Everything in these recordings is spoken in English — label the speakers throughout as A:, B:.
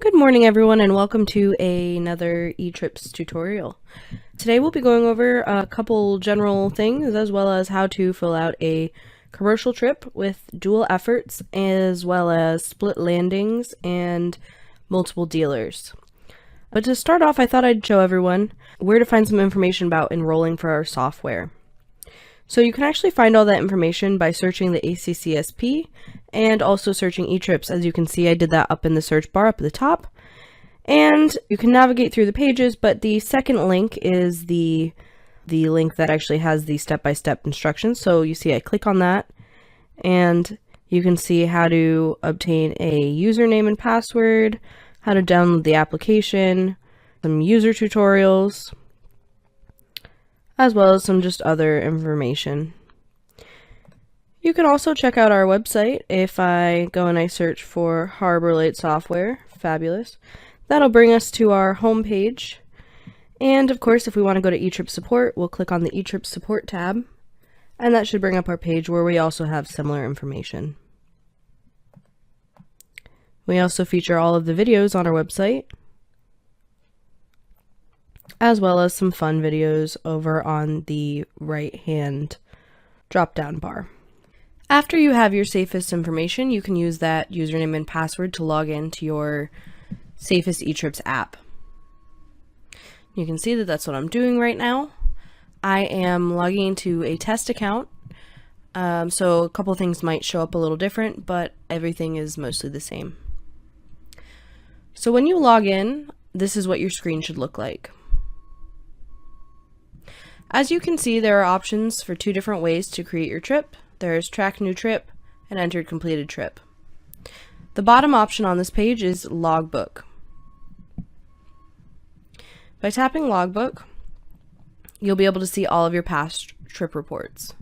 A: Good morning everyone and welcome to another eTRIPS tutorial. Today we'll be going over a couple general things as well as how to fill out a commercial trip with dual efforts as well as split landings and multiple dealers. But to start off, I thought I'd show everyone where to find some information about enrolling for our software. So you can actually find all that information by searching the ACCSP and also searching eTRIPS. As you can see, I did that up in the search bar up at the top. And you can navigate through the pages, but the second link is the link that actually has the step-by-step instructions. So you see I click on that and you can see how to obtain a username and password, how to download the application, some user tutorials, as well as some just other information. You can also check out our website. If I go and I search for Harbor Light Software, fabulous, that'll bring us to our home page. And of course, if we want to go to eTRIPS support, we'll click on the eTRIPS support tab, and that should bring up our page where we also have similar information. We also feature all of the videos on our website, as well as some fun videos over on the right-hand drop-down bar. After you have your safest information, you can use that username and password to log into your safest eTRIPS app. You can see that that's what I'm doing right now. I am logging into a test account, so a couple things might show up a little different, but everything is mostly the same. So when you log in, this is what your screen should look like. As you can see, there are options for two different ways to create your trip. There's track new trip and entered completed trip. The bottom option on this page is logbook. By tapping logbook, you'll be able to see all of your past trip reports.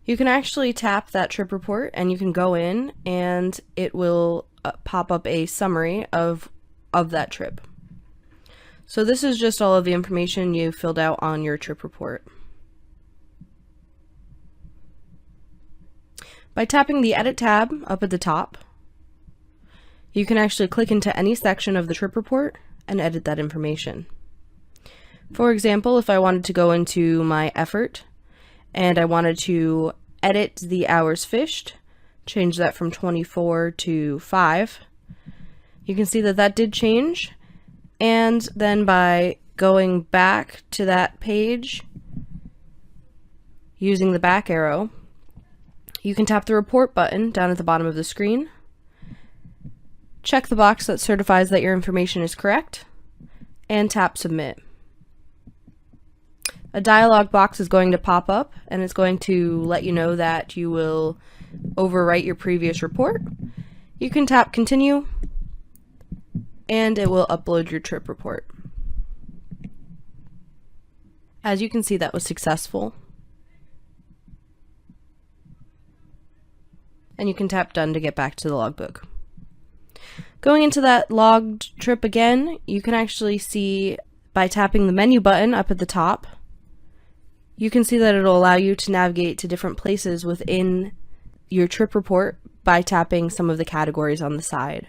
A: You can actually tap that trip report and you can go in and it will pop up a summary of that trip. So this is just all of the information you filled out on your trip report. By tapping the Edit tab up at the top, you can actually click into any section of the trip report and edit that information. For example, if I wanted to go into my effort and I wanted to edit the hours fished, change that from 24 to 5, you can see that that did change. And then by going back to that page, using the back arrow, you can tap the report button down at the bottom of the screen, check the box that certifies that your information is correct, and tap submit. A dialog box is going to pop up and it's going to let you know that you will overwrite your previous report. You can tap continue and it will upload your trip report. As you can see, that was successful. And you can tap done to get back to the logbook. Going into that logged trip again, you can actually see by tapping the menu button up at the top, you can see that it'll allow you to navigate to different places within your trip report by tapping some of the categories on the side.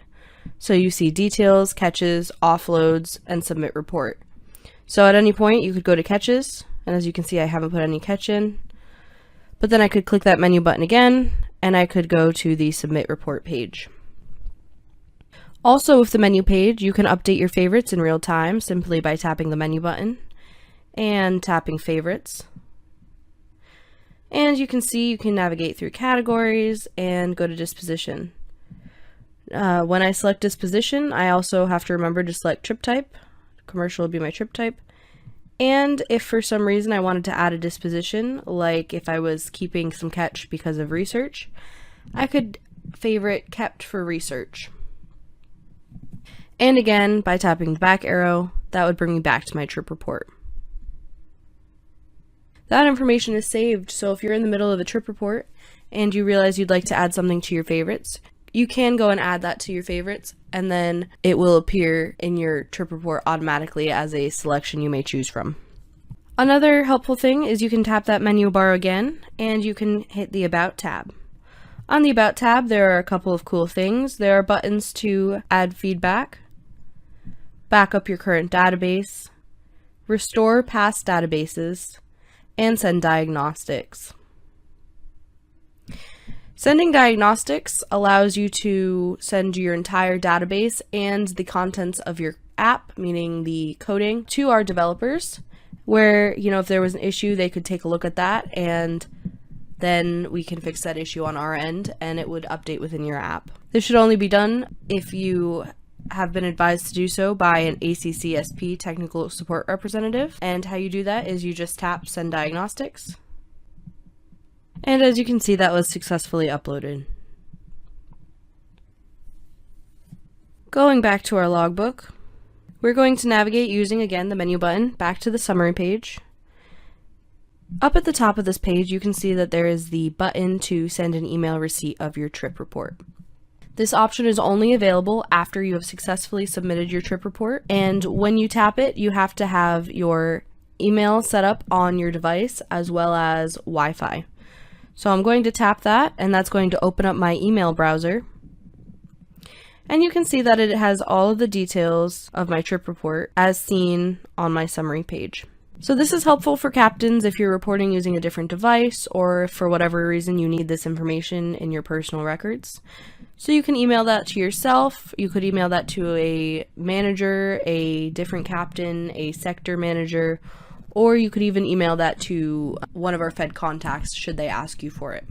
A: So you see details, catches, offloads, and submit report. So at any point you could go to catches, and as you can see I haven't put any catch in, but then I could click that menu button again and I could go to the submit report page. Also with the menu page, you can update your favorites in real time simply by tapping the menu button and tapping favorites. And you can see you can navigate through categories and go to disposition. When I select disposition, I also have to remember to select trip type. Commercial would be my trip type. And if for some reason I wanted to add a disposition, like if I was keeping some catch because of research, I could favorite kept for research. And again, by tapping the back arrow, that would bring me back to my trip report. That information is saved, so if you're in the middle of a trip report and you realize you'd like to add something to your favorites, you can go and add that to your favorites, and then it will appear in your trip report automatically as a selection you may choose from. Another helpful thing is you can tap that menu bar again, and you can hit the About tab. On the About tab, there are a couple of cool things. There are buttons to add feedback, back up your current database, restore past databases, and send diagnostics. Sending diagnostics allows you to send your entire database and the contents of your app, meaning the coding, to our developers, where, if there was an issue, they could take a look at that, and then we can fix that issue on our end, and it would update within your app. This should only be done if you have been advised to do so by an ACCSP technical support representative, and how you do that is you just tap Send Diagnostics. And as you can see, that was successfully uploaded. Going back to our logbook, we're going to navigate using, again, the menu button back to the summary page. Up at the top of this page, you can see that there is the button to send an email receipt of your trip report. This option is only available after you have successfully submitted your trip report, and when you tap it, you have to have your email set up on your device as well as Wi-Fi. So I'm going to tap that, and that's going to open up my email browser. And you can see that it has all of the details of my trip report as seen on my summary page. So this is helpful for captains if you're reporting using a different device, or if for whatever reason you need this information in your personal records. So you can email that to yourself, you could email that to a manager, a different captain, a sector manager, or you could even email that to one of our Fed contacts should they ask you for it.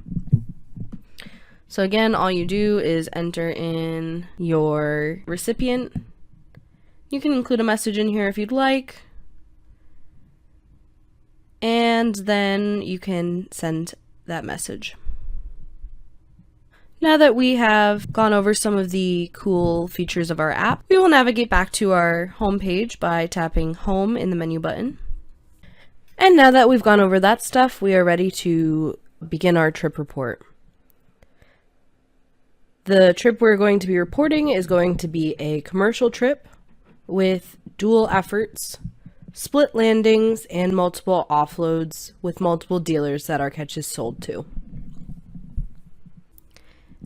A: So again, all you do is enter in your recipient. You can include a message in here if you'd like, and then you can send that message. Now that we have gone over some of the cool features of our app, we will navigate back to our home page by tapping Home in the menu button. And now that we've gone over that stuff, we are ready to begin our trip report. The trip we're going to be reporting is going to be a commercial trip with dual efforts, split landings, and multiple offloads with multiple dealers that our catch is sold to.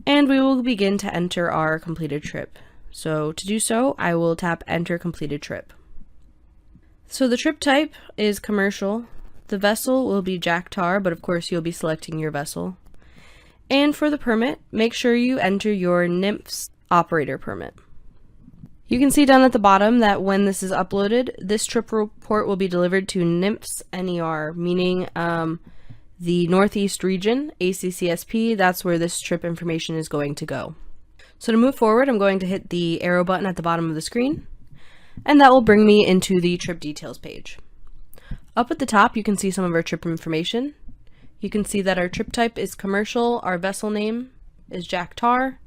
A: And we will begin to enter our completed trip. So to do so, I will tap Enter Completed Trip. So the trip type is commercial. The vessel will be Jack Tar, but of course you'll be selecting your vessel. And for the permit, make sure you enter your NIMPS operator permit. You can see down at the bottom that when this is uploaded, this trip report will be delivered to NIMPS NER, meaning the Northeast region, ACCSP, that's where this trip information is going to go. So to move forward, I'm going to hit the arrow button at the bottom of the screen, and that will bring me into the trip details page. Up at the top, you can see some of our trip information. You can see that our trip type is commercial, our vessel name is Jack Tar,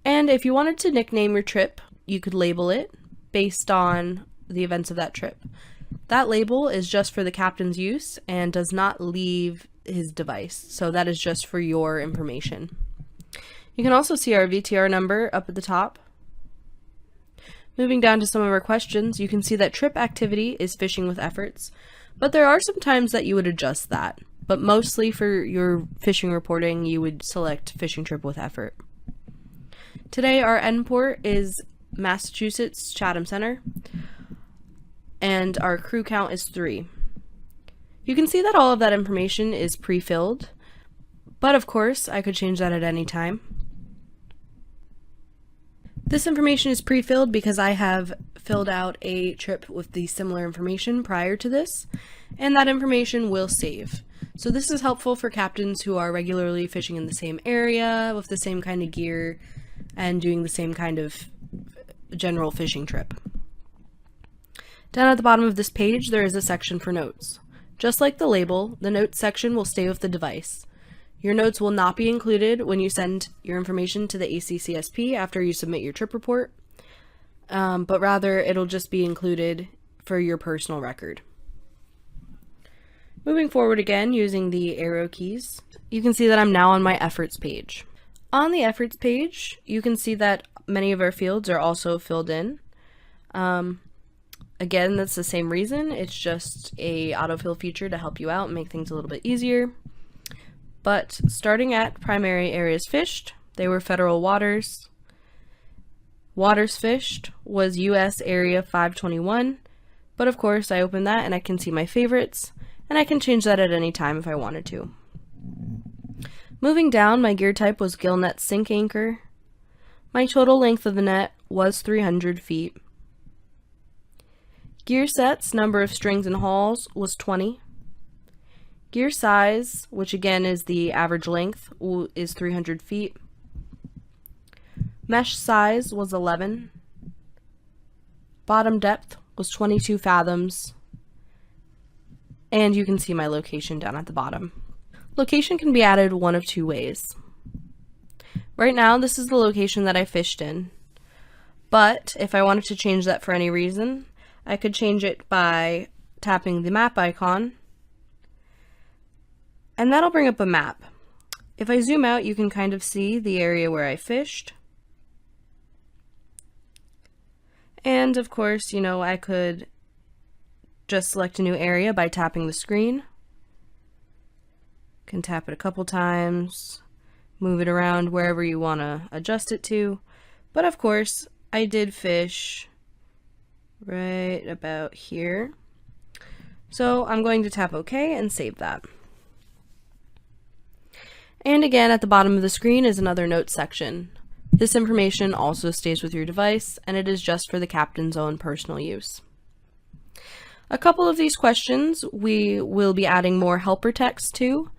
A: and if you wanted to nickname your trip, you could label it based on the events of that trip. That label is just for the captain's use and does not leave his device, so that is just for your information. You can also see our VTR number up at the top. Moving down to some of our questions, you can see that trip activity is fishing with efforts, but there are some times that you would adjust that. But mostly for your fishing reporting, you would select fishing trip with effort. Today our end port is Massachusetts Chatham Center, and our crew count is 3. You can see that all of that information is pre-filled, but of course I could change that at any time. This information is pre-filled because I have filled out a trip with the similar information prior to this, and that information will save. So this is helpful for captains who are regularly fishing in the same area with the same kind of gear and doing the same kind of general fishing trip. Down at the bottom of this page, there is a section for notes. Just like the label, the notes section will stay with the device. Your notes will not be included when you send your information to the ACCSP after you submit your trip report, but rather it'll just be included for your personal record. Moving forward again using the arrow keys, you can see that I'm now on my efforts page. On the efforts page, you can see that many of our fields are also filled in. Again, that's the same reason. It's just a autofill feature to help you out and make things a little bit easier. But starting at primary areas fished, they were federal waters. Waters fished was U.S. Area 521, but of course I opened that and I can see my favorites, and I can change that at any time if I wanted to. Moving down, my gear type was gill net sink anchor. My total length of the net was 300 feet. Gear sets, number of strings and hauls, was 20. Gear size, which again is the average length, is 300 feet. Mesh size was 11. Bottom depth was 22 fathoms. And you can see my location down at the bottom. Location can be added one of two ways. Right now, this is the location that I fished in. But if I wanted to change that for any reason, I could change it by tapping the map icon. And that'll bring up a map. If I zoom out, you can kind of see the area where I fished. And of course, you know, I could just select a new area by tapping the screen. Can tap it a couple times, move it around wherever you want to adjust it to. But of course, I did fish right about here. So I'm going to tap OK and save that. And again, at the bottom of the screen is another notes section. This information also stays with your device, and it is just for the captain's own personal use. A couple of these questions we will be adding more helper text to,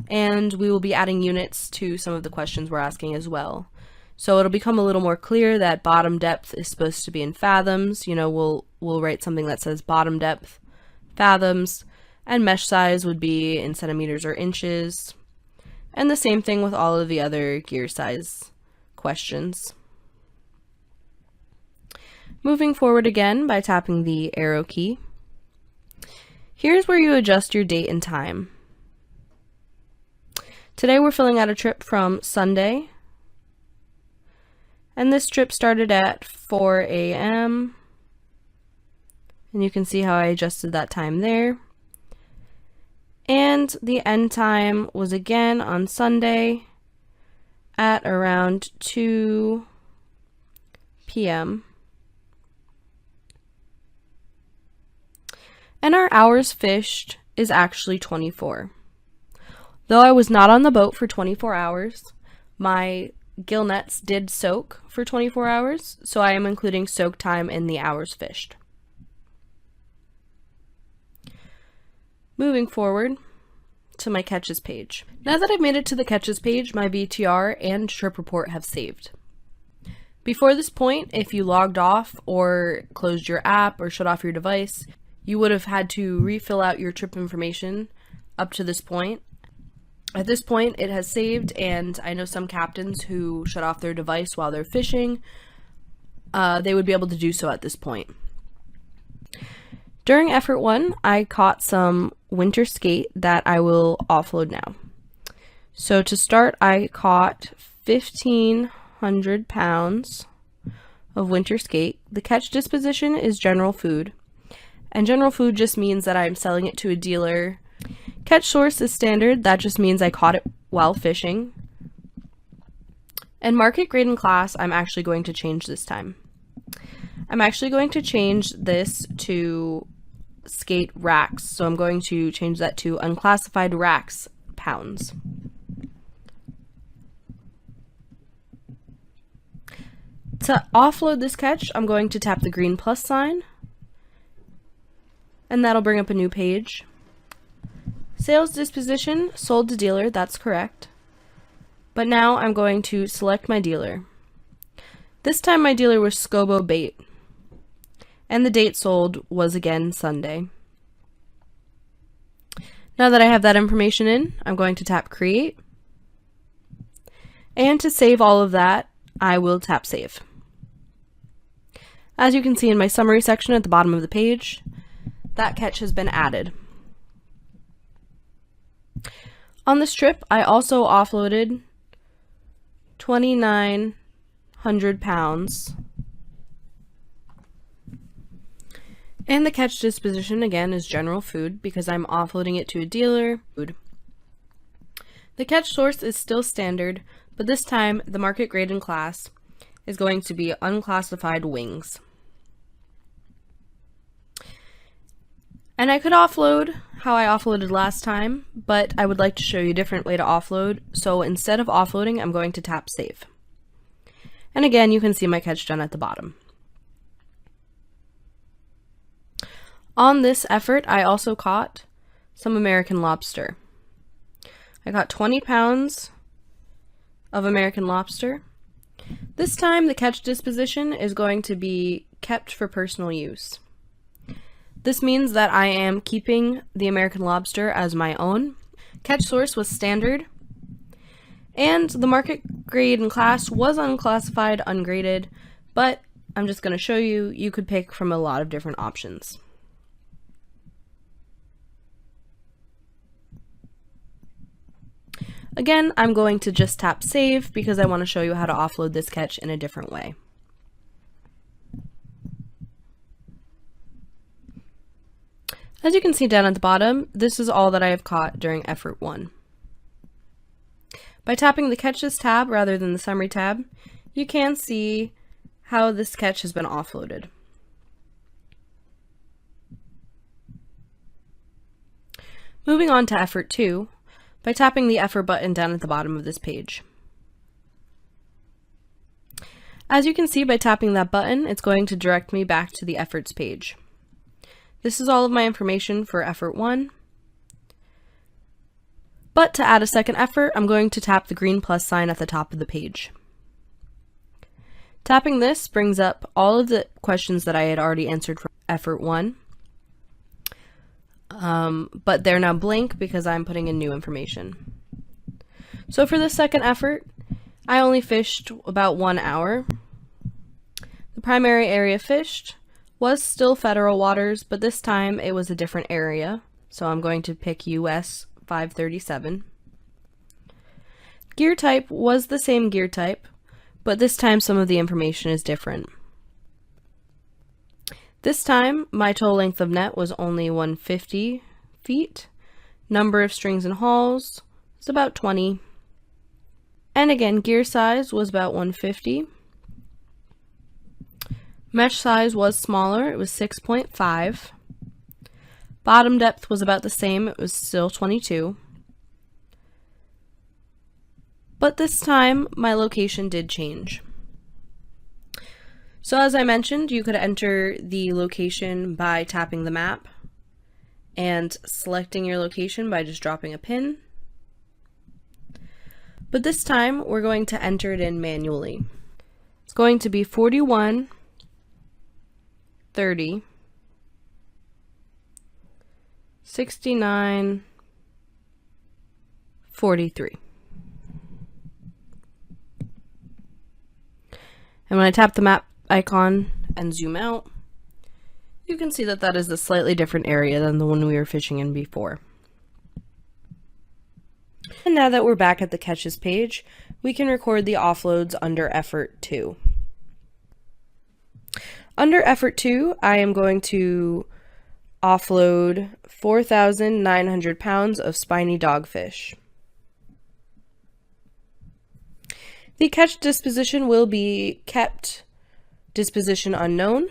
A: and we will be adding units to some of the questions we're asking as well. So it'll become a little more clear that bottom depth is supposed to be in fathoms. You know, we'll write something that says bottom depth, fathoms, and mesh size would be in centimeters or inches. And the same thing with all of the other gear size questions. Moving forward again by tapping the arrow key. Here's where you adjust your date and time. Today we're filling out a trip from Sunday, and this trip started at 4 a.m. and you can see how I adjusted that time there. And the end time was again on Sunday at around 2 p.m. And our hours fished is actually 24. Though I was not on the boat for 24 hours, my gill nets did soak for 24 hours, so I am including soak time in the hours fished. Moving forward to my catches page. Now that I've made it to the catches page, my eVTR and trip report have saved. Before this point, if you logged off or closed your app or shut off your device, you would have had to refill out your trip information up to this point. At this point, it has saved, and I know some captains who shut off their device while they're fishing. They would be able to do so at this point. During effort 1, I caught some winter skate that I will offload now. So to start, I caught 1,500 pounds of winter skate. The catch disposition is general food, and general food just means that I'm selling it to a dealer. Catch source is standard, that just means I caught it while fishing. And market grade and class, I'm actually going to change this time. I'm actually going to change this to skate racks, so I'm going to change that to unclassified racks pounds. To offload this catch, I'm going to tap the green plus sign, and that'll bring up a new page. Sales disposition, sold to dealer, that's correct. But now I'm going to select my dealer. This time my dealer was Scobo Bait, and the date sold was again Sunday. Now that I have that information in, I'm going to tap Create. And to save all of that, I will tap Save. As you can see in my summary section at the bottom of the page, that catch has been added. On this trip, I also offloaded 2,900 pounds. And the catch disposition, again, is general food because I'm offloading it to a dealer. The The catch source is still standard, but this time the market grade and class is going to be unclassified wings. And I could offload how I offloaded last time, but I would like to show you a different way to offload. So instead of offloading, I'm going to tap save. And again, you can see my catch done at the bottom. On this effort, I also caught some American lobster. I caught 20 pounds of American lobster. This time, the catch disposition is going to be kept for personal use. This means that I am keeping the American lobster as my own. Catch source was standard, and the market grade and class was unclassified, ungraded, but I'm just going to show you, you could pick from a lot of different options. Again, I'm going to just tap save because I want to show you how to offload this catch in a different way. As you can see down at the bottom, this is all that I have caught during effort 1. By tapping the catches tab rather than the summary tab, you can see how this catch has been offloaded. Moving on to effort 2, by tapping the effort button down at the bottom of this page. As you can see, by tapping that button, it's going to direct me back to the efforts page. This is all of my information for effort 1. But to add a second effort, I'm going to tap the green plus sign at the top of the page. Tapping this brings up all of the questions that I had already answered for effort 1. But they're now blank because I'm putting in new information. So for the second effort, I only fished about 1 hour. The primary area fished was still federal waters, but this time it was a different area, so I'm going to pick US 537. Gear type was the same gear type, but this time some of the information is different. This time, my total length of net was only 150 feet. Number of strings and hauls was about 20. And again, gear size was about 150. Mesh size was smaller, it was 6.5. Bottom depth was about the same, it was still 22. But this time, my location did change. So as I mentioned, you could enter the location by tapping the map and selecting your location by just dropping a pin. But this time, we're going to enter it in manually. It's going to be 41, 30, 69, 43. And when I tap the map icon and zoom out, you can see that that is a slightly different area than the one we were fishing in before. And now that we're back at the catches page, we can record the offloads under effort 2. Under effort 2, I am going to offload 4,900 pounds of spiny dogfish. The catch disposition will be kept disposition unknown.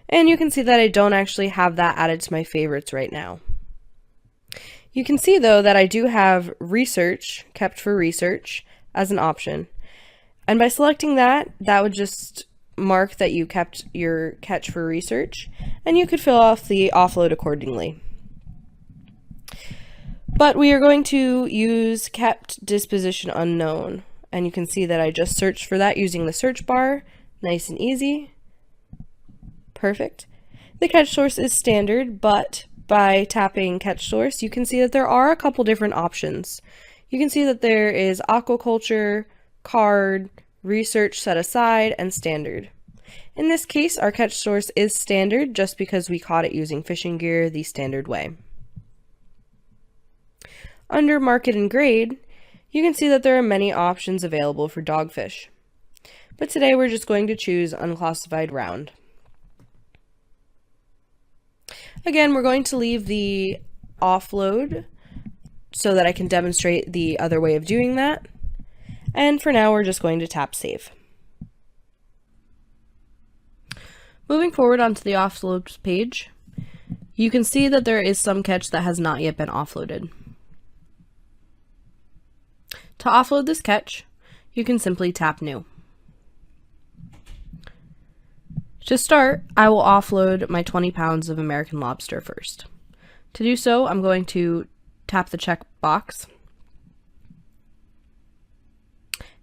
A: And you can see that I don't actually have that added to my favorites right now. You can see though that I do have research, kept for research, as an option. And by selecting that, that would just mark that you kept your catch for research, and you could fill off the offload accordingly. But we are going to use kept disposition unknown, and you can see that I just searched for that using the search bar, nice and easy. Perfect. The catch source is standard, but by tapping catch source, you can see that there are a couple different options. You can see that there is aquaculture, card, research set aside, and standard. In this case, our catch source is standard just because we caught it using fishing gear the standard way. Under market and grade, you can see that there are many options available for dogfish. But today we're just going to choose unclassified round. Again, we're going to leave the offload so that I can demonstrate the other way of doing that. And for now, we're just going to tap save. Moving forward onto the offload page, you can see that there is some catch that has not yet been offloaded. To offload this catch, you can simply tap New. To start, I will offload my 20 pounds of American lobster first. To do so, I'm going to tap the check box,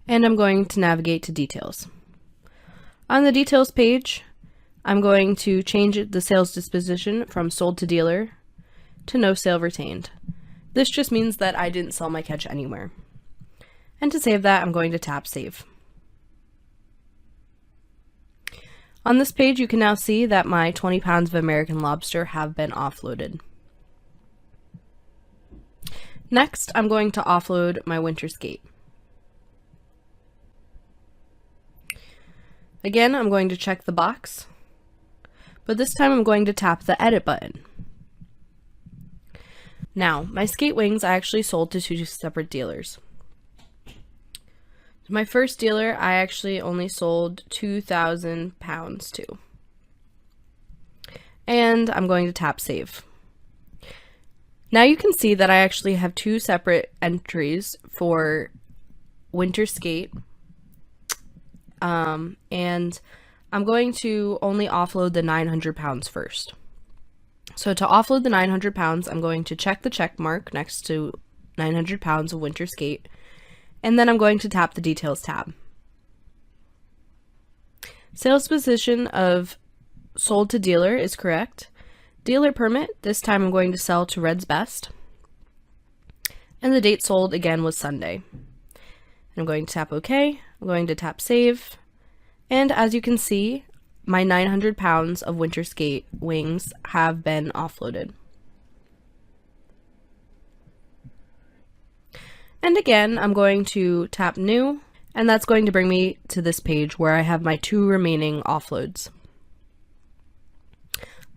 A: and I'm going to navigate to Details. On the Details page, I'm going to change the sales disposition from sold to dealer to no sale retained. This just means that I didn't sell my catch anywhere. And to save that, I'm going to tap Save. On this page, you can now see that my 20 pounds of American lobster have been offloaded. Next, I'm going to offload my winter skate. Again, I'm going to check the box, but this time I'm going to tap the Edit button. Now, my skate wings I actually sold to 2 separate dealers. My first dealer, I actually only sold 2,000 pounds to. And I'm going to tap Save. Now you can see that I actually have 2 separate entries for winter skate. And I'm going to only offload the 900 pounds first. So to offload the 900 pounds, I'm going to check the check mark next to 900 pounds of winter skate. And then I'm going to tap the Details tab. Sales position of sold to dealer is correct. Dealer permit, this time I'm going to sell to Red's Best. And the date sold again was Sunday. I'm going to tap OK. I'm going to tap Save. And as you can see, my 900 pounds of winter skate wings have been offloaded. And again, I'm going to tap New, and that's going to bring me to this page where I have my 2 remaining offloads.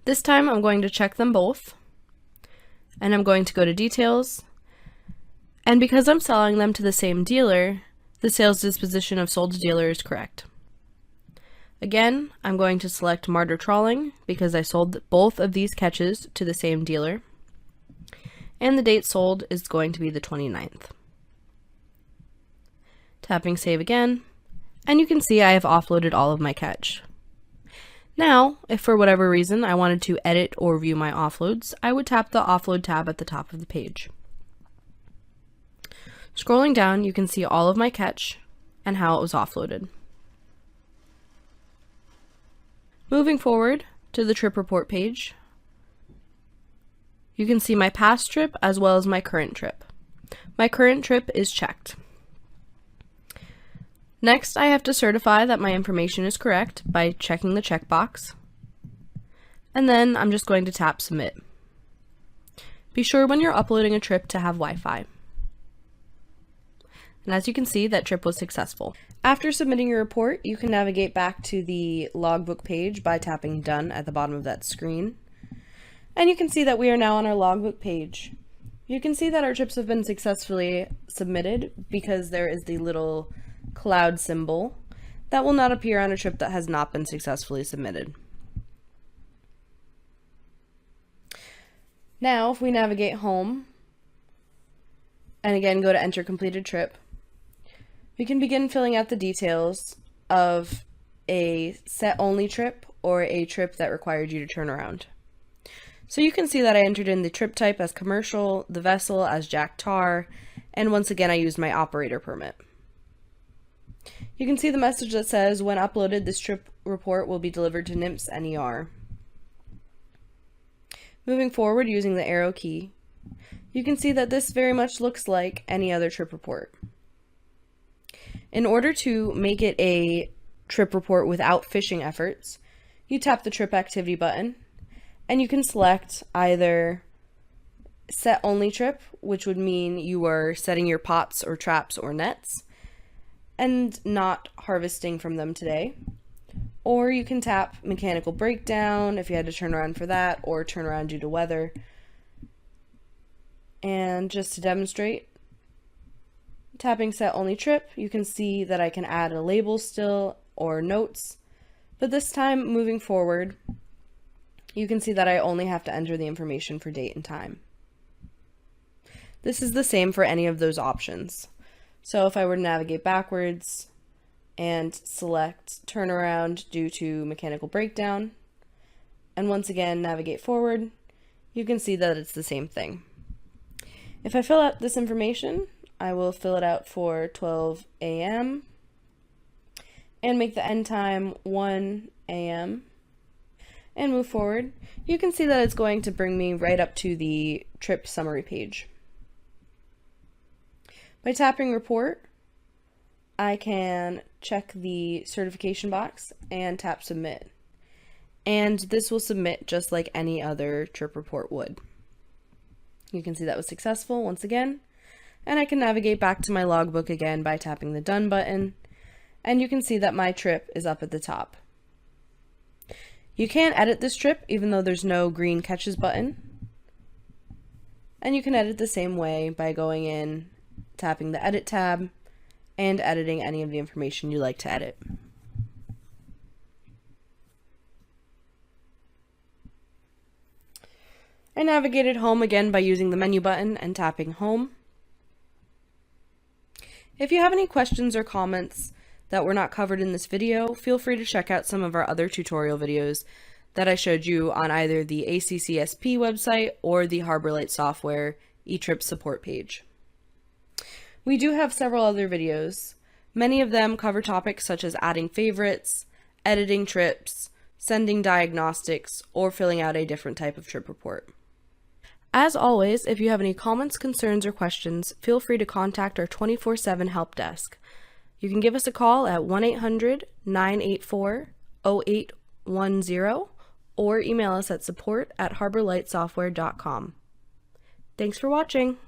A: This time I'm going to check them both, and I'm going to go to Details, and because I'm selling them to the same dealer, the sales disposition of sold to dealer is correct. Again, I'm going to select Martyr Trawling because I sold both of these catches to the same dealer, and the date sold is going to be the 29th. Tapping Save again, and you can see I have offloaded all of my catch. Now, if for whatever reason I wanted to edit or view my offloads, I would tap the Offload tab at the top of the page. Scrolling down, you can see all of my catch and how it was offloaded. Moving forward to the trip report page, you can see my past trip as well as my current trip. My current trip is checked. Next, I have to certify that my information is correct by checking the checkbox, and then I'm just going to tap Submit. Be sure when you're uploading a trip to have Wi-Fi. And as you can see, that trip was successful. After submitting your report, you can navigate back to the logbook page by tapping Done at the bottom of that screen. And you can see that we are now on our logbook page. You can see that our trips have been successfully submitted because there is the little cloud symbol that will not appear on a trip that has not been successfully submitted. Now, if we navigate home and again go to Enter Completed Trip, we can begin filling out the details of a set-only trip or a trip that required you to turn around. So you can see that I entered in the trip type as commercial, the vessel as Jack Tar, and once again I used my operator permit. You can see the message that says, when uploaded, this trip report will be delivered to NIMS NER. Moving forward using the arrow key, you can see that this very much looks like any other trip report. In order to make it a trip report without fishing efforts, you tap the trip activity button, and you can select either set only trip, which would mean you are setting your pots or traps or nets, and not harvesting from them today. Or you can tap mechanical breakdown if you had to turn around for that, or turn around due to weather. And just to demonstrate, tapping set only trip, you can see that I can add a label still or notes, but this time moving forward, you can see that I only have to enter the information for date and time. This is the same for any of those options. So if I were to navigate backwards and select turnaround due to mechanical breakdown, and once again navigate forward, you can see that it's the same thing. If I fill out this information, I will fill it out for 12 a.m. and make the end time 1 a.m. and move forward. You can see that it's going to bring me right up to the trip summary page. By tapping report, I can check the certification box and tap submit. And this will submit just like any other trip report would. You can see that was successful once again. And I can navigate back to my logbook again by tapping the done button. And you can see that my trip is up at the top. You can edit this trip even though there's no green catches button. And you can edit the same way by going in, tapping the edit tab, and editing any of the information you like to edit. I navigated home again by using the menu button and tapping home. If you have any questions or comments that were not covered in this video, feel free to check out some of our other tutorial videos that I showed you on either the ACCSP website or the Harbor Light Software eTRIPS support page. We do have several other videos. Many of them cover topics such as adding favorites, editing trips, sending diagnostics, or filling out a different type of trip report. As always, if you have any comments, concerns, or questions, feel free to contact our 24/7 help desk. You can give us a call at 1-800-984-0810 or email us at support@harborlightsoftware.com. Thanks for watching!